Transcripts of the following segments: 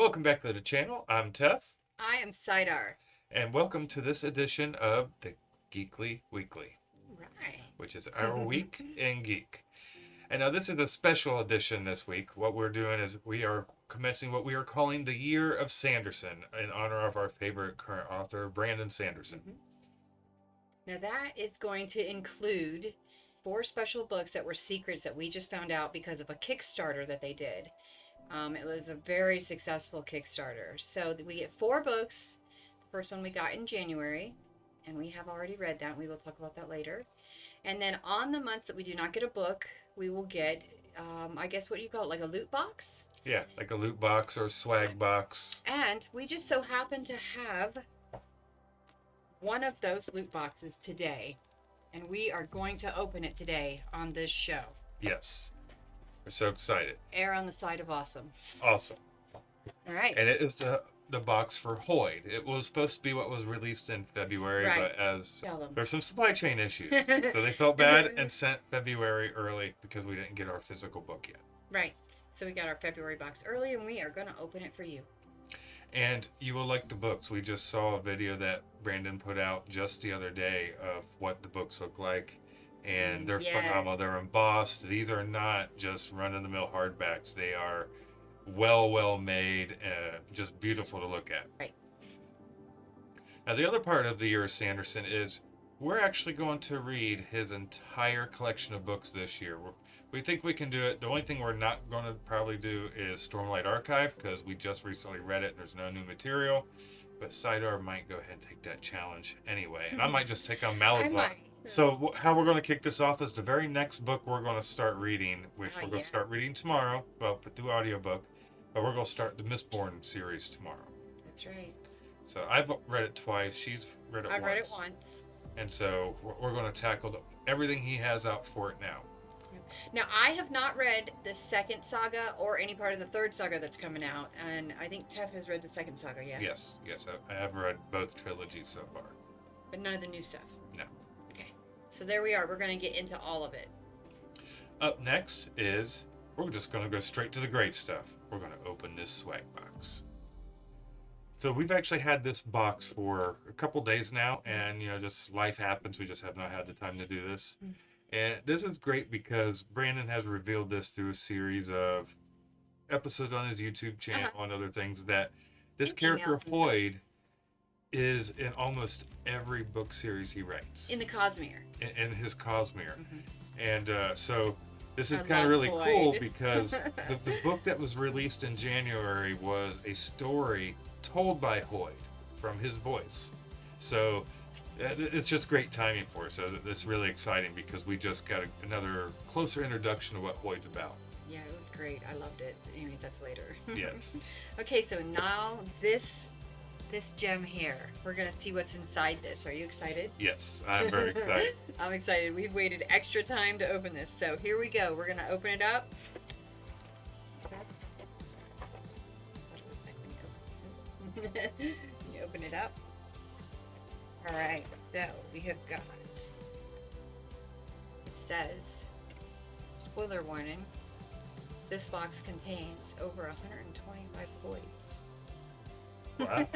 Welcome back to the channel. I'm Tef, I am Saidar. and welcome to this edition of the Geekly Weekly, Right. which is our week in geek. And now this is a special edition this week. What we're doing is we are commencing what we are calling the Year of Sanderson in honor of our favorite current author, Brandon Sanderson. Now that is going to include 4 special books that were secrets that we just found out because of a Kickstarter that they did. It was a very successful Kickstarter. So we get 4 books. The first one we got in January, and we have already read that. We will talk about that later. And then on the months that we do not get a book, we will get, I guess what you call it, like a loot box. Yeah, like a loot box or a swag box. And we just so happen to have one of those loot boxes today. And we are going to open it today on this show. Yes. We're so excited. Air on the side of awesome. Awesome. All right. And it is the box for Hoyd. It was supposed to be what was released in February, Right. but as Tell them. there's some supply chain issues, so they felt bad and sent February early because we didn't get our physical book yet. Right. So we got our February box early, and we are going to open it for you. And you will like the books. We just saw a video that Brandon put out just the other day of what the books look like. And they're Yes. phenomenal. They're embossed. These are not just run-of-the-mill hardbacks. They are well made, just beautiful to look at. Right. Now, the other part of the Year of Sanderson is we're actually going to read his entire collection of books this year. We think we can do it. The only thing we're not going to probably do is Stormlight Archive because we just recently read it and there's no new material. But Saidar might go ahead and take that challenge anyway. And I might just take on Malibot. I might. So how we're going to kick this off is the very next book we're going to start reading, which Oh, we're going yes. to start reading tomorrow, well, through audiobook. But we're going to start the Mistborn series tomorrow. That's right. So I've read it twice. She's read it once. I read it once. And so we're going to tackle everything he has out for it now. Now, I have not read the second saga or any part of the third saga that's coming out. And I think Tef has read the second saga, yeah? Yes, I have read both trilogies so far. But none of the new stuff. No. Okay. So there we are. We're going to get into all of it. Up next is, we're just going to go straight to the great stuff. We're going to open this swag box. So we've actually had this box for a couple days now, and just life happens. We just have not had the time to do this. And this is great because Brandon has revealed this through a series of episodes on his YouTube channel and other things that this And character emails and Hoyd is in almost every book series he writes. In the Cosmere. In his Cosmere. And so this is I kind of love really Hoyd. cool because the book that was released in January was a story told by Hoyd from his voice. So it's just great timing for us. So it's really exciting because we just got another closer introduction to what Hoyd's about. Yeah, it was great. I loved it. Anyways, that's later. Yes. Okay, so now this gem here. We're going to see what's inside this. Are you excited? Yes, I'm very excited. I'm excited. We've waited extra time to open this. So here we go. We're going to open it up. You open it up. All right. So we have got, it says, spoiler warning, this box contains over 125 Hoyds. Wow.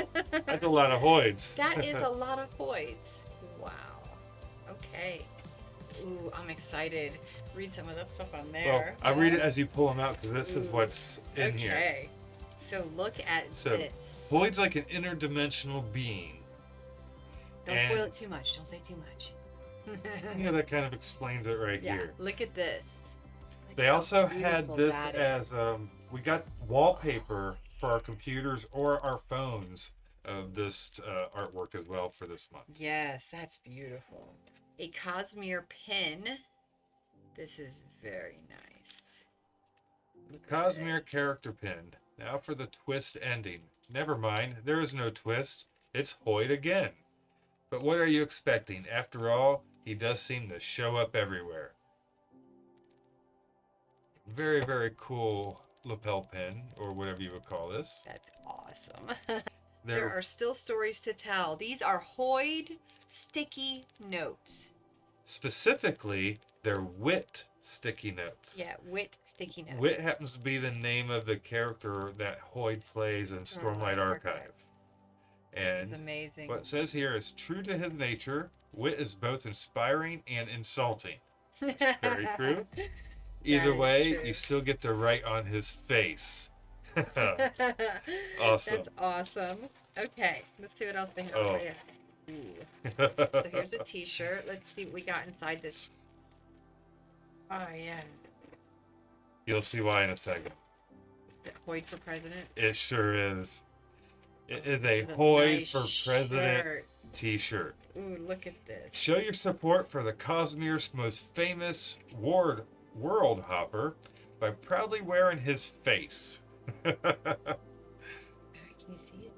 That's a lot of Hoyds. That is a lot of Hoyds. Wow. Okay. Ooh, I'm excited. Read some of that stuff on Well, there. I read it as you pull them out because this is what's in here. Okay. So look at So this. Hoyd's like an interdimensional being. Don't spoil it too much. Don't say too much. That kind of explains it right Yeah. here. Look at this. Look They how also had beautiful this that as is. we got wallpaper for our computers or our phones of this artwork as well for this month. Yes, that's beautiful. A Cosmere pin. This is very nice. Look at Cosmere this. character pin. Now for the twist ending. Never mind, there is no twist. It's Hoyd again. But what are you expecting? After all, he does seem to show up everywhere. Very cool lapel pin, or whatever you would call this. That's awesome. There are still stories to tell. These are Hoyd sticky notes. Specifically, they're wit sticky notes. Yeah, Wit sticky notes. Wit happens to be the name of the character that Hoyd plays in Stormlight Archive. And this is amazing. what it says here is true to his nature, Wit is both inspiring and insulting. Very true. Either way, you still get to write on his face. Awesome. That's awesome. Okay, let's see what else they have. Oh. So here's a t-shirt. Let's see what we got inside this. Oh, yeah. You'll see why in a second. Is it Hoyd for president? It sure is. It is a Hoyd nice for president shirt. t-shirt. Ooh, look at this. Show your support for the Cosmere's most famous world hopper by proudly wearing his face. Can you see it?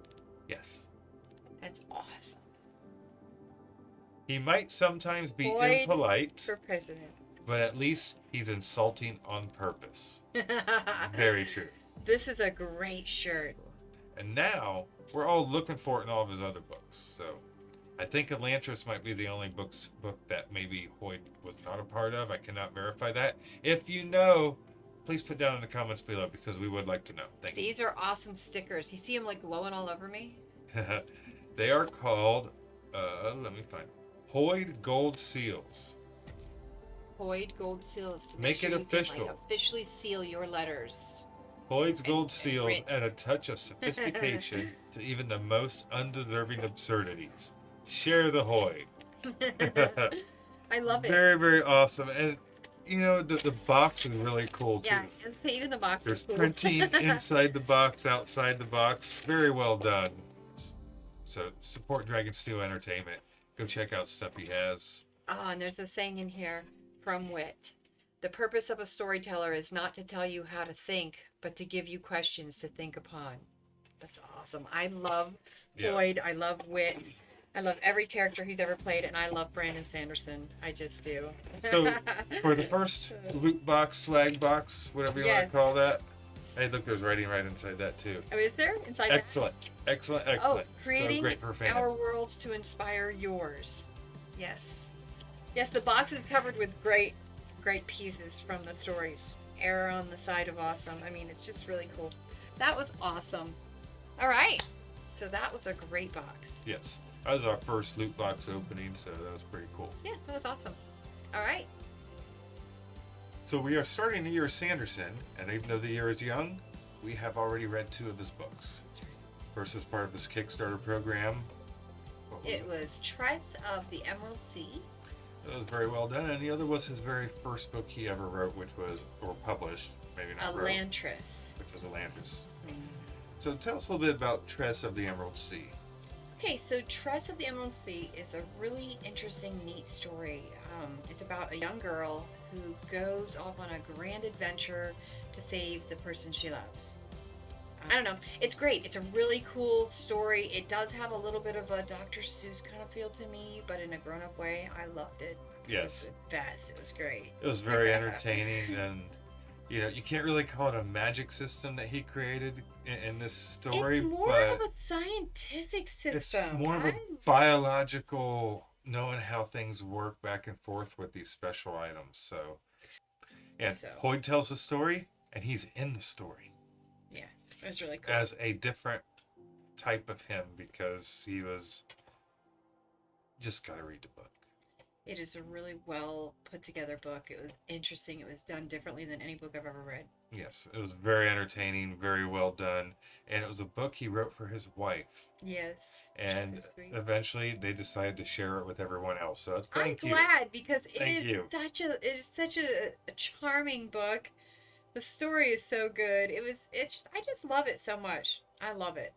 Yes. That's awesome. He might sometimes be Hoyd impolite, for president. but at least he's insulting on purpose. Very true. This is a great shirt. And now we're all looking for it in all of his other books. So I think Elantris might be the only book that maybe Hoyd was not a part of. I cannot verify that. If you know, please put down in the comments below because we would like to know. Thank you. These are awesome stickers. You see them like glowing all over me? They are called, let me find, Hoyd Gold Seals. Hoyd Gold Seals. To Make sure it you can, official. like, officially seal your letters. Hoyd's Gold Seals written. add a touch of sophistication to even the most undeserving absurdities. Share the Hoyd. I love it. Very, very awesome. And, you know, the box is really cool, too. Yeah, and so even the box There's is cool. printing inside the box, outside the box. Very well done. So support Dragon Steel Entertainment. Go check out stuff he has. Oh, and there's a saying in here from Wit. The purpose of a storyteller is not to tell you how to think, but to give you questions to think upon. That's awesome. I love Hoyd. I love Wit. I love every character he's ever played, and I love Brandon Sanderson. I just do. So, for the first loot box, swag box, whatever you want to call that. Hey, look, there's writing right inside that, too. Oh, is there? Inside Excellent. Excellent, that? excellent. Oh, creating so great for fans. our worlds to inspire yours. Yes. Yes, the box is covered with great pieces from the stories. Error on the side of awesome. I mean, it's just really cool. That was awesome. All right. So that was a great box. Yes. That was our first loot box opening, so that was pretty cool. Yeah, that was awesome. All right. So we are starting the Year of Sanderson, and even though the year is young, we have already read 2 of his books. First was part of his Kickstarter program. It was Tress of the Emerald Sea. It was very well done, and the other was his very first book he ever wrote, which was, or published, maybe not wrote, Elantris. which was Elantris. So tell us a little bit about Tress of the Emerald Sea. Okay, so Tress of the Emerald Sea is a really interesting, neat story. It's about a young girl who goes off on a grand adventure to save the person she loves. I don't know. It's great. It's a really cool story. It does have a little bit of a Dr. Seuss kind of feel to me, but in a grown-up way. I loved it. Yes. It was the best. It was great. It was very entertaining, and you know, you can't really call it a magic system that he created in this story, It's more but of a scientific it's system. more of a biological, knowing how things work back and forth with these special items. So, and Hoyd tells the story, and he's in the story. Yeah, it was really cool. As a different type of him, because he was just gotta read the book. It is a really well put together book. It was interesting. It was done differently than any book I've ever read. Yes, it was very entertaining, very well done, and it was a book he wrote for his wife. Yes. And eventually they decided to share it with everyone else. So I'm glad because it is such a charming book. The story is so good. I just love it so much. I love it.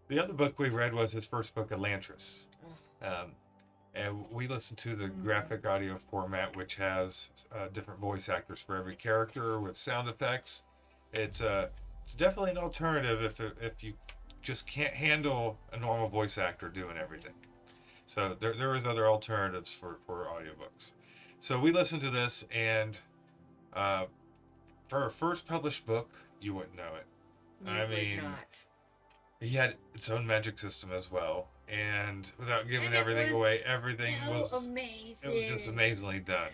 The other book we read was his first book, Elantris. And we listened to the graphic audio format, which has different voice actors for every character with sound effects. It's definitely an alternative if you just can't handle a normal voice actor doing everything. So there is other alternatives for audiobooks. So we listened to this, and for a first published book, you wouldn't know it. I mean, he had its own magic system as well. And without giving everything away, everything was amazing. It was just amazingly done.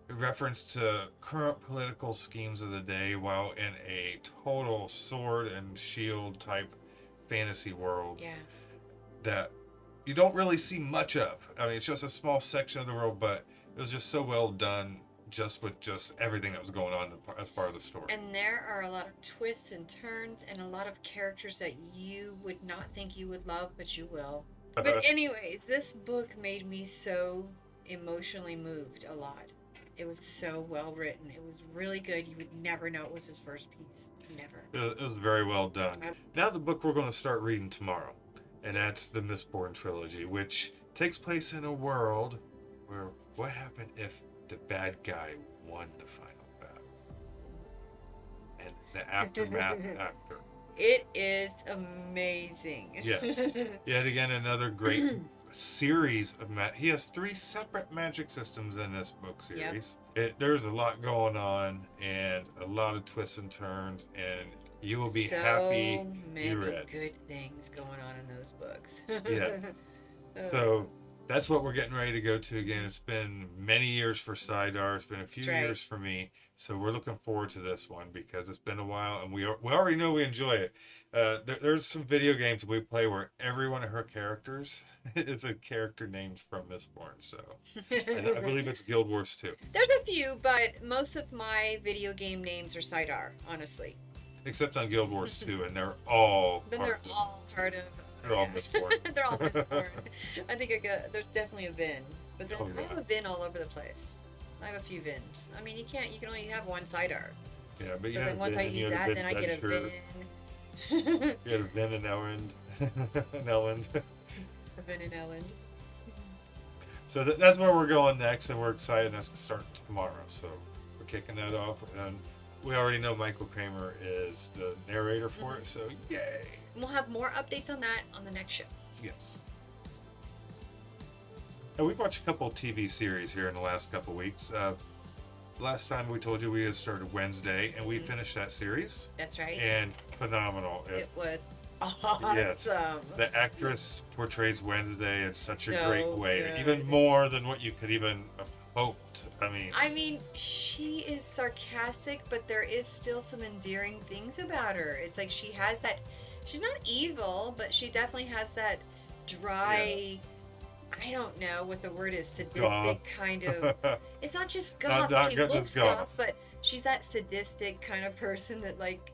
reference to current political schemes of the day while in a total sword and shield type fantasy world Yeah. that you don't really see much of. I mean, it's just a small section of the world, but it was just so well done, just with just everything that was going on as part of the story. And there are a lot of twists and turns and a lot of characters that you would not think you would love, but you will. But anyways, this book made me so emotionally moved a lot. It was so well written. It was really good. You would never know it was his first piece. Never. It was very well done. Now the book we're going to start reading tomorrow, and that's the Mistborn trilogy, which takes place in a world where what happened if the bad guy won the final battle? And the aftermath after. It is amazing. Yes. Yet again, another great series of he has 3 separate magic systems in this book series. Yep. There's a lot going on and a lot of twists and turns, and you will be happy you read. Good things going on in those books. Yes. So that's what we're getting ready to go to again. It's been many years for Saidar. It's been a few years for me. So we're looking forward to this one because it's been a while, and we already know we enjoy it. There's some video games we play where every one of her characters is a character named from Mistborn. So, and I believe it's Guild Wars 2. There's a few, but most of my video game names are Saidar, honestly. Except on Guild Wars 2, and they're all They're all part of. They're all Mistborn. They're all Mistborn. I think there's definitely a Vin, but then I have a Vin all over the place. I have a few Vins. I mean, you can only have one Saidar. Yeah, but so then once I use that, then I get a Vin. You had a Vin and Elrond. Elland. A Vin and Elland. So that's where we're going next, and we're excited. That's to start tomorrow. So we're kicking that off, and we already know Michael Kramer is the narrator for it. So yay! We'll have more updates on that on the next show. Yes. And we've watched a couple of TV series here in the last couple of weeks. Last time we told you we had started Wednesday, and we finished that series. That's right. And phenomenal. It was awesome. Yes. The actress portrays Wednesday in such a So great way, good. even more than what you could even have hoped. I mean, she is sarcastic, but there is still some endearing things about her. It's like she has that. She's not evil, but she definitely has that dry. I don't know what the word is, sadistic goth. Kind of. It's not just goth. Not She looks goth, but she's that sadistic kind of person that, like,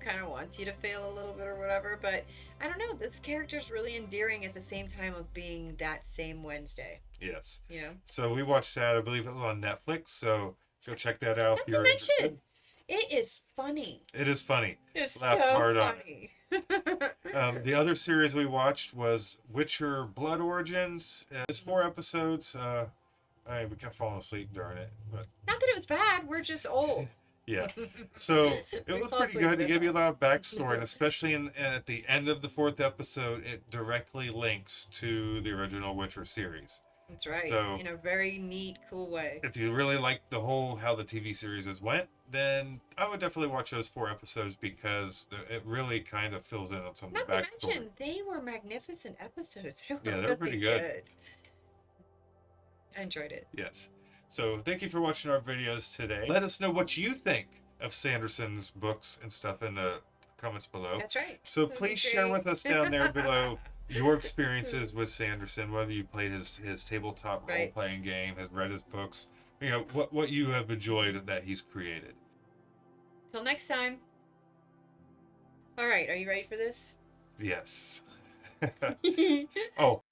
kind of wants you to fail a little bit or whatever. But I don't know. This character's really endearing at the same time of being that same Wednesday. Yes. So we watched that. I believe it was on Netflix. So go check that out if you're interested. It is funny. It is funny. It's Laughed so hard funny. The other series we watched was Witcher Blood Origins. It's 4 episodes. We kept falling asleep during it, but not that it was bad. We're just old. Yeah. So it was pretty good. It gave you a lot of backstory, and especially at the end of the 4th episode, it directly links to the original Witcher series. That's right. So, in a very neat, cool way. If you really like the whole how the TV series went, then I would definitely watch those 4 episodes because it really kind of fills in on some of the backstory. Not to mention, they were magnificent episodes. They were really pretty good. I enjoyed it. Yes. So thank you for watching our videos today. Let us know what you think of Sanderson's books and stuff in the comments below. That's right. So please share with us down there below your experiences with Sanderson, whether you played his tabletop role-playing game, has read his books, what you have enjoyed that he's created. Till next time. All right, are you ready for this? Yes. Oh.